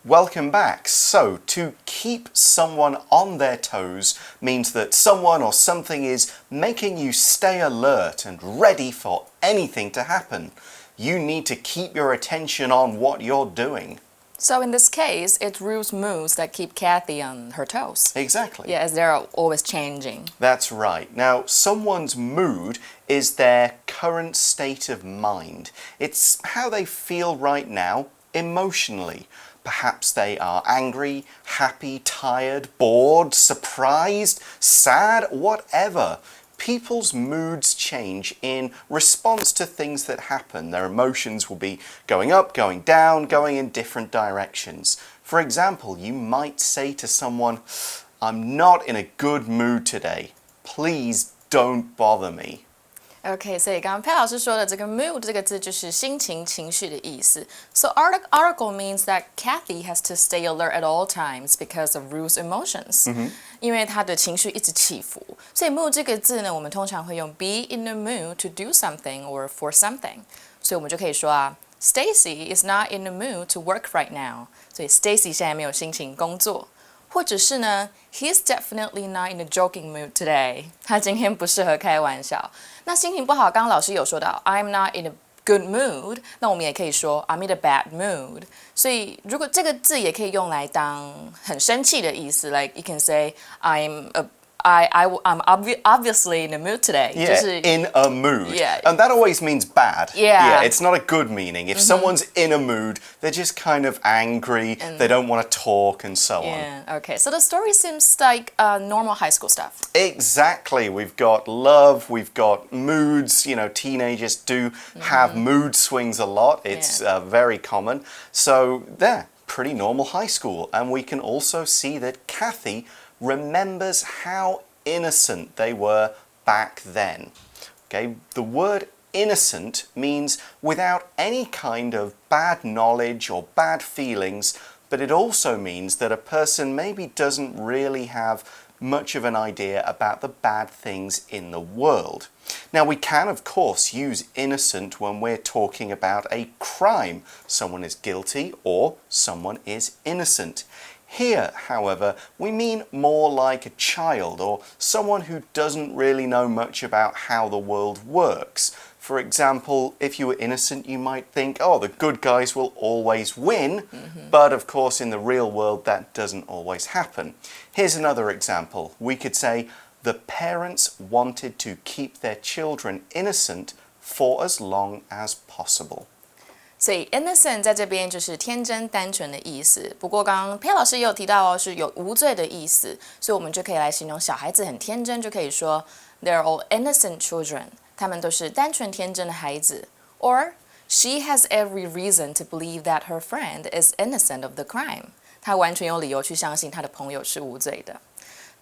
Welcome back. So, to keep someone on their toes means that someone or something is making you stay alert and ready for anything to happen. You need to keep your attention on what you're doing. So in this case, it's Ruth's moods that keep Kathy on her toes. Exactly. Yeah, as they're always changing. That's right. Now, someone's mood is their current state of mind. It's how they feel right now emotionally. Perhaps they are angry, happy, tired, bored, surprised, sad, whatever. People's moods change in response to things that happen. Their emotions will be going up, going down, going in different directions. For example, you might say to someone, "I'm not in a good mood today. Please don't bother me." OK， 所以刚刚佩老师说的这个 mood 这个字就是心情、情绪的意思。So article means that Kathy has to stay alert at all times because of Ruth's emotions. 因为她的情绪一直起伏，所以 mood 这个字呢，我们通常会用 be in the mood to do something or for something. 所以我们就可以说啊 ，Stacy is not in the mood to work right now. 所以 Stacy 现在没有心情工作。或者是呢 ，He's definitely not in a joking mood today. 他今天不适合开玩笑。那心情不好，刚刚老师有说到 ，I'm not in a good mood. 那我们也可以说 I'm in a bad mood. 所以如果这个字也可以用来当很生气的意思 ，like you can say I'm obviously in a mood today. Yeah, 就是 in a mood. Yeah. And that always means bad. Yeah. It's not a good meaning. If someone's in a mood, they're just kind of angry, they don't want to talk, and so on. Yeah. Okay. So the story seems like normal high school stuff. Exactly. We've got love, we've got moods. You know, teenagers do have mood swings a lot. It's very common. So they're pretty normal high school. And we can also see that Kathy remembers how innocent they were back then. Okay, the word innocent means without any kind of bad knowledge or bad feelings, but it also means that a person maybe doesn't really have much of an idea about the bad things in the world. Now, we can, of course, use innocent when we're talking about a crime. Someone is guilty or someone is innocent. Here, however, we mean more like a child or someone who doesn't really know much about how the world works. For example, if you were innocent, you might think, oh, the good guys will always win. But of course, in the real world, that doesn't always happen. Here's another example. We could say, the parents wanted to keep their children innocent for as long as possible. 所以 innocent 在这边就是天真单纯的意思。不过刚刚佩老师也有提到哦，是有无罪的意思，所以我们就可以来形容小孩子很天真，就可以说 they're all innocent children， 他们都是单纯天真的孩子。Or she has every reason to believe that her friend is innocent of the crime， 她完全有理由去相信她的朋友是无罪的。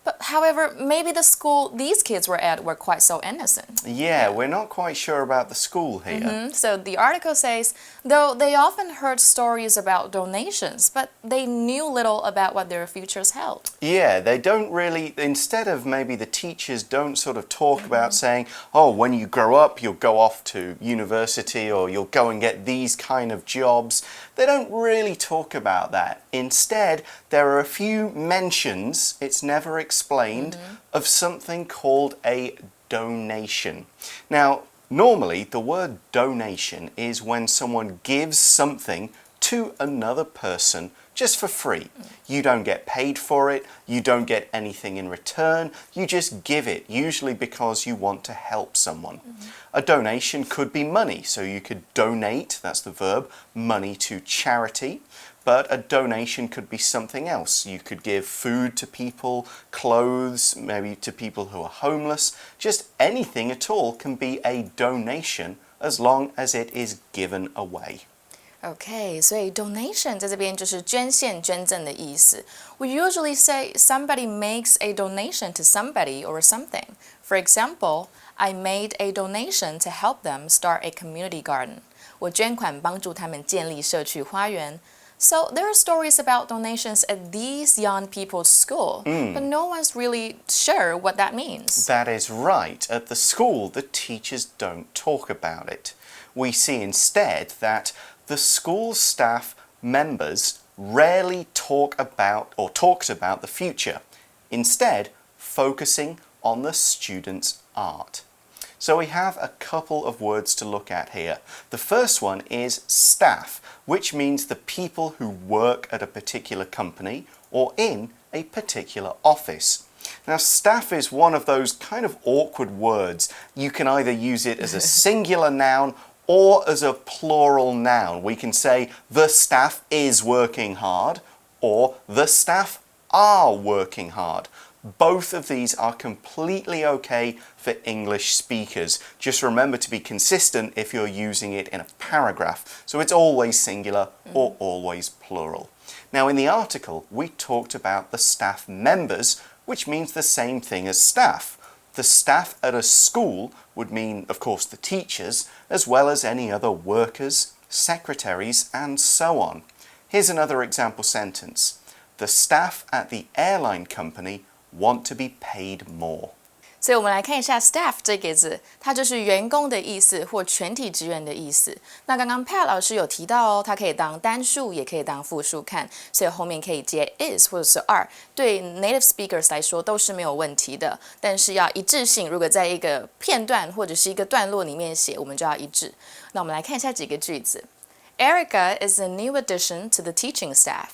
But however, maybe the school these kids were at were quite so innocent. Yeah, we're not quite sure about the school here. So the article says, though they often heard stories about donations, but they knew little about what their futures held. Yeah, they don't really, instead of maybe the teachers don't sort of talk about saying, oh, when you grow up, you'll go off to university or you'll go and get these kind of jobs. They don't really talk about that. Instead, there are a few mentions, it's never explained, of something called a donation. Now, normally the word donation is when someone gives something to another person just for free. You don't get paid for it, you don't get anything in return, you just give it, usually because you want to help someone. A donation could be money, so you could donate, that's the verb, money to charity. But a donation could be something else. You could give food to people, clothes, maybe to people who are homeless. Just anything at all can be a donation as long as it is given away. Okay, 所以 donation 在这边就是捐献、捐赠的意思。We usually say somebody makes a donation to somebody or something. For example, I made a donation to help them start a community garden. 我捐款帮助他们建立社区花园。So there are stories about donations at these young people's school, but no one's really sure what that means. That is right. At the school, the teachers don't talk about it. We see instead that the school staff members rarely talked about the future, instead focusing on the student's art. So we have a couple of words to look at here. The first one is staff, which means the people who work at a particular company or in a particular office. Now, staff is one of those kind of awkward words. You can either use it as a singular noun or as a plural noun. We can say the staff is working hard or the staff are working hard. Both of these are completely okay for English speakers. Just remember to be consistent if you're using it in a paragraph. So it's always singular or always plural. Now, in the article, we talked about the staff members, which means the same thing as staff. The staff at a school would mean, of course, the teachers, as well as any other workers, secretaries, and so on. Here's another example sentence. The staff at the airline company want to be paid more. 所以我们来看一下 staff 这个字，它就是员工的意思或全体职员的意思。那刚刚 Pat 老师有提到哦，它可以当单数，也可以当复数看，所以后面可以接 is 或者是 are， 对 native speakers 来说都是没有问题的。但是要一致性，如果在一个片段或者是一个段落里面写，我们就要一致。那我们来看一下几个句子。Erica is a new addition to the teaching staff.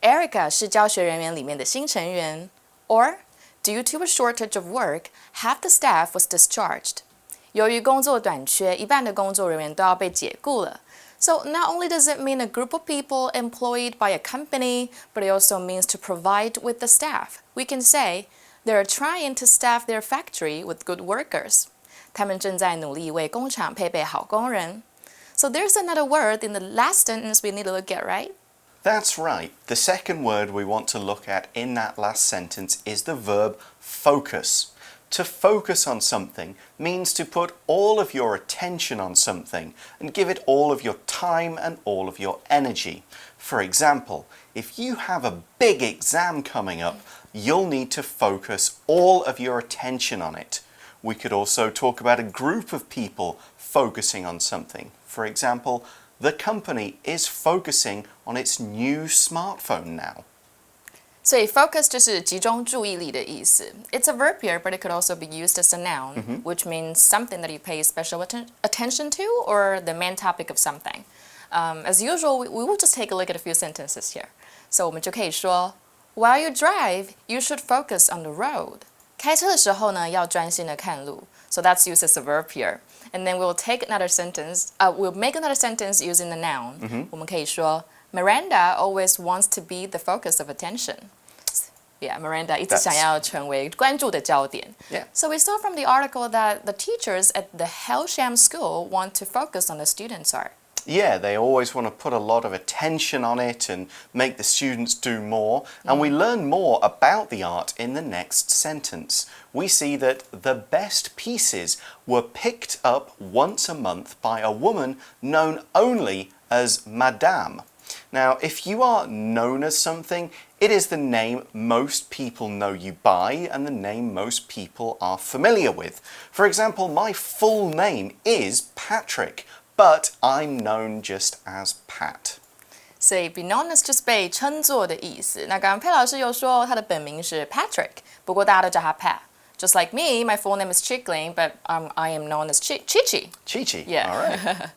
Erica 是教学人员里面的新成员。Or, due to a shortage of work, half the staff was discharged. 由于工作短缺，一半的工作人员都要被解雇了。So not only does it mean a group of people employed by a company, but it also means to provide with the staff. We can say, they're trying to staff their factory with good workers. 他们正在努力为工厂配备好工人。So there's another word in the last sentence we need to look at, right? That's right. The second word we want to look at in that last sentence is the verb focus. To focus on something means to put all of your attention on something and give it all of your time and all of your energy. For example, if you have a big exam coming up, you'll need to focus all of your attention on it. We could also talk about a group of people focusing on something. For example, the company is focusing on its new smartphone now. 所以 focus 就是集中注意力的意思。It's a verb here, but it could also be used as a noun, which means something that you pay special attention to or the main topic of something. As usual, we will just take a look at a few sentences here. So 我们就可以说 While you drive, you should focus on the road. 开车的时候呢，要专心的看路。So that's used as a verb here. And then we'll take another sentence. We'll make another sentence using the noun. 我们可以说 Miranda always wants to be the focus of attention. Yeah, Miranda 一直想要成为关注的焦点。Yeah. So we saw from the article that the teachers at the Hailsham School want to focus on the students' art. Yeah, they always want to put a lot of attention on it and make the students do more. And we learn more about the art in the next sentence. We see that the best pieces were picked up once a month by a woman known only as Madame. Now, if you are known as something, it is the name most people know you by and the name most people are familiar with. For example, my full name is Patrick, but I'm known just as Pat. 所以 be known as 就是被称作的意思。那刚刚佩老师有说他的本名是 Patrick， 不过大家都叫他 Pat。Just like me, my full name is Chickling, but I am known as Chichi. Chichi, Yeah. all right.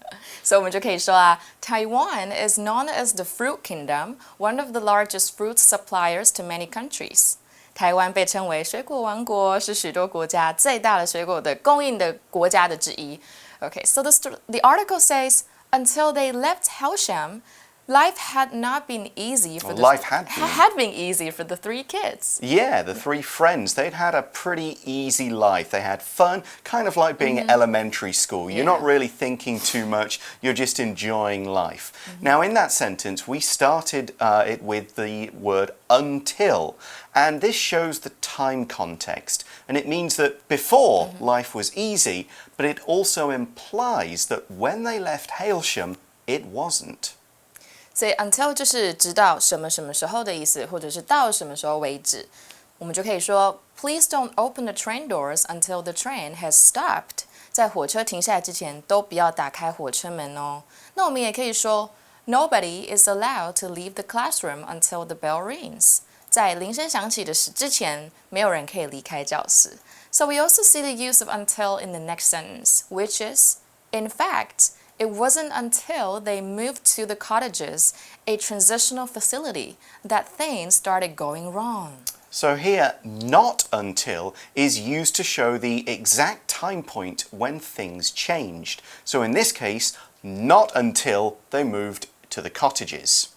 So 我们就可以说啊 Taiwan is known as the fruit kingdom, one of the largest fruit suppliers to many countries. 台湾被称为水果王国，是许多国家最大的水果的供应的国家的之一。Okay, so the article says, until they left Hailsham, life had not been easy for had been easy for the three kids. Yeah, the three friends, they'd had a pretty easy life. They had fun, kind of like being at elementary school. You're not really thinking too much, you're just enjoying life. Now, in that sentence, we started it with the word until. And this shows the time context. And it means that before, life was easy, but it also implies that when they left Hailsham, it wasn't. 所以 until 就是直到什么什么时候的意思，或者是到什么时候为止。我们就可以说 Please don't open the train doors until the train has stopped. 在火车停下来之前，都不要打开火车门哦。那我们也可以说 Nobody is allowed to leave the classroom until the bell rings. 在铃声响起的之前，没有人可以离开教室。So we also see the use of until in the next sentence, which is, in fact, it wasn't until they moved to the cottages, a transitional facility, that things started going wrong. So here, not until is used to show the exact time point when things changed. So in this case, not until they moved to the cottages.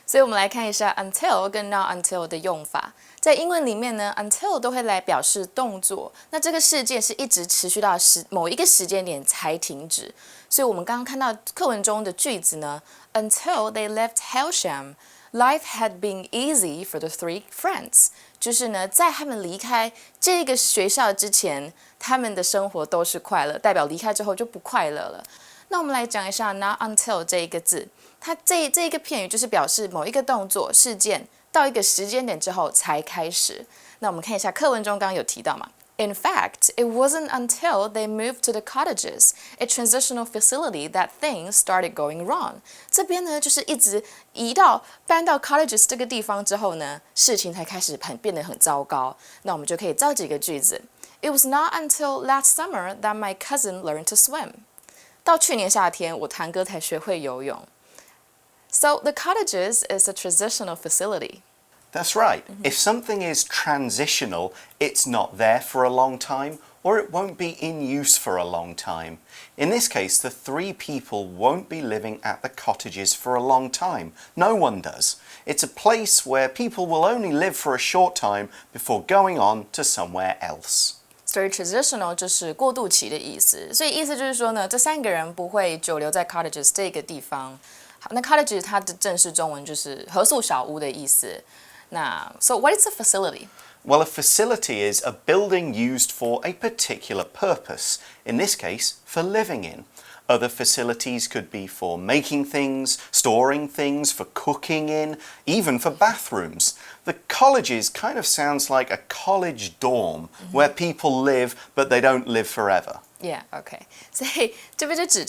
所以我们来看一下 until 跟 not until 的用法。在英文里面呢 until 都会来表示动作，那这个事件是一直持续到某一个时间点才停止。所以我们刚刚看到课文中的句子呢 until they left Hailsham, life had been easy for the three friends. 就是呢，在他们离开这个学校之前，他们的生活都是快乐，代表离开之后就不快乐了。那我们来讲一下 not until 这一个字，它这一个片语就是表示某一个动作、事件到一个时间点之后才开始。那我们看一下课文中刚刚有提到嘛。In fact, it wasn't until they moved to the cottages, a transitional facility, that things started going wrong. 这边呢，就是一直搬到 cottages 这个地方之后呢，事情才开始变得很糟糕。那我们就可以造几个句子。It was not until last summer that my cousin learned to swim. 到去年夏天，我堂哥才学会游泳。So the cottages is a transitional facility. That's right. If something is transitional, it's not there for a long time, or it won't be in use for a long time. In this case, the three people won't be living at the cottages for a long time. No one does. It's a place where people will only live for a short time before going on to somewhere else. 所以 transitional 就是过渡期的意思，所以意思就是说呢，这三个人不会久留在 cottages 这个地方。好，那 cottages 它的正式中文就是合宿小屋的意思。So what is a facility? Well, a facility is a building used for a particular purpose, in this case, for living in. Other facilities could be for making things, storing things, for cooking in, even for bathrooms. The colleges kind of sounds like a college dorm, where people live, but they don't live forever. Yeah, okay. 所以这边就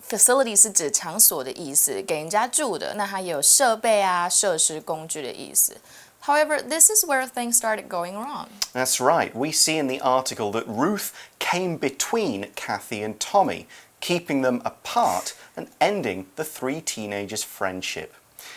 facility 是指场所的意思，给人家住的。那它也有设备啊、设施、工具的意思。However, this is where things started going wrong. That's right. We see in the article that Ruth came between Kathy and Tommy, keeping them apart and ending the three teenagers' friendship.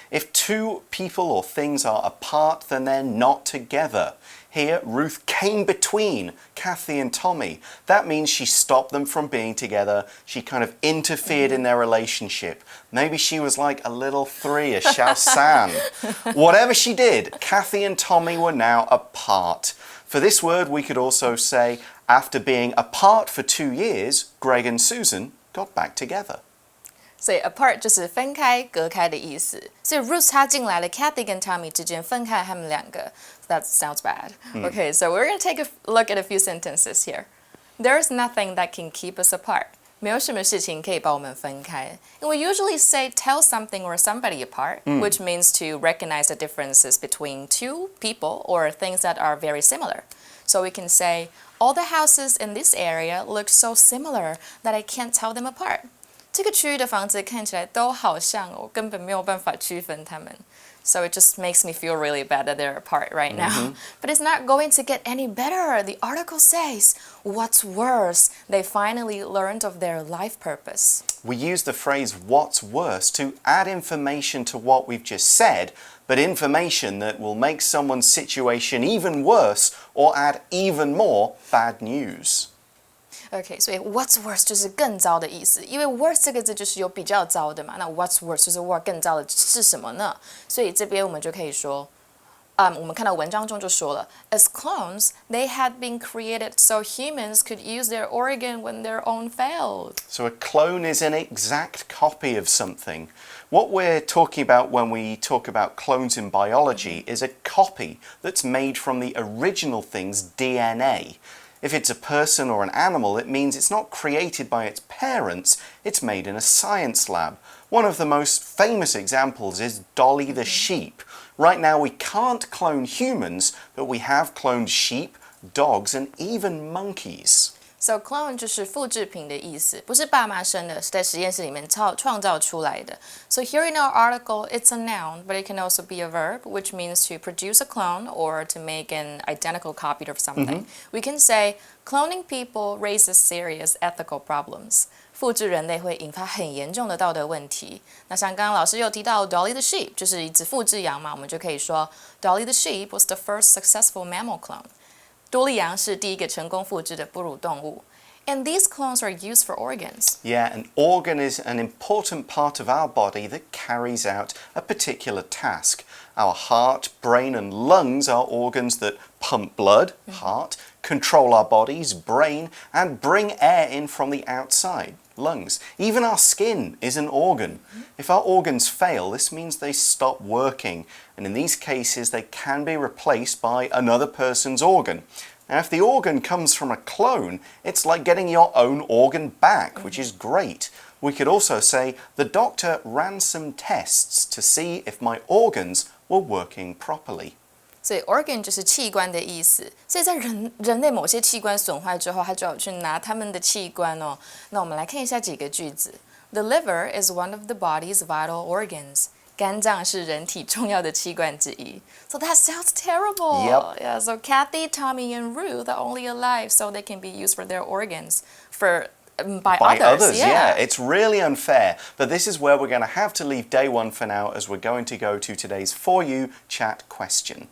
If two people or things are apart, then they're not together. Here, Ruth came between Kathy and Tommy. That means she stopped them from being together. She kind of interfered in their relationship. Maybe she was like a little three, a Xiao San. Whatever she did, Kathy and Tommy were now apart. For this word, we could also say, after being apart for 2 years, Greg and Susan got back together. 所以 apart 就是分开、隔开的意思。所以 Ruth 她进来了 ，Kathy 跟 Tommy 之间分开他们两个。That sounds bad. Okay, so we're going to take a look at a few sentences here. There's nothing that can keep us apart. 没有什么事情可以把我们分开。And we usually say tell something or somebody apart, which means to recognize the differences between two people or things that are very similar. So we can say, all the houses in this area look so similar that I can't tell them apart. 这个区域的房子看起来都好像，我根本没有办法区分它们。So it just makes me feel really bad that they're apart right now. But it's not going to get any better. The article says, what's worse, they finally learned of their life purpose. We use the phrase what's worse to add information to what we've just said, but information that will make someone's situation even worse or add even more bad news. OK， 所以 what's worse 就是更糟的意思，因为 worse 这个字就是有比较糟的嘛。那 what's worse 就是更糟的是什么呢？所以这边我们就可以说，我们看到文章中就说了 ，as clones, they had been created so humans could use their organ when their own failed. So a clone is an exact copy of something. What we're talking about when we talk about clones in biology is a copy that's made from the original thing's DNA. If it's a person or an animal, it means it's not created by its parents, it's made in a science lab. One of the most famous examples is Dolly the sheep. Right now we can't clone humans, but we have cloned sheep, dogs, and even monkeys. So clone 就是复制品的意思，不是爸妈生的，是在实验室里面创造出来的。So here in our article, it's a noun, but it can also be a verb, which means to produce a clone or to make an identical copy of something. We can say, cloning people raises serious ethical problems. 复制人类会引发很严重的道德问题。那像刚刚老师有提到 Dolly the sheep， 就是一只复制羊嘛，我们就可以说 Dolly the sheep was the first successful mammal clone. 多利羊是第一个成功复制的哺乳动物。And these clones are used for organs. Yeah, an organ is an important part of our body that carries out a particular task. Our heart, brain, and lungs are organs that pump blood, heart, control our bodies, brain, and bring air in from the outside, lungs. Even our skin is an organ. If our organs fail, this means they stop working, and in these cases, they can be replaced by another person's organ. Now, if the organ comes from a clone, it's like getting your own organ back, which is great. We could also say, the doctor ran some tests to see if my organs were working properly. 所以 organ 就是器官的意思，所以在人类某些器官损坏之后，他就要去拿他们的器官哦。那我们来看一下几个句子。The liver is one of the body's vital organs. 肝脏是人体重要的器官之一。So that sounds terrible. Yep. Yeah. So Kathy, Tommy, and Ruth are only alive so they can be used for their organs by others. Yeah, it's really unfair. But this is where we're going to have to leave day one for now, as we're going to go to today's For You chat question.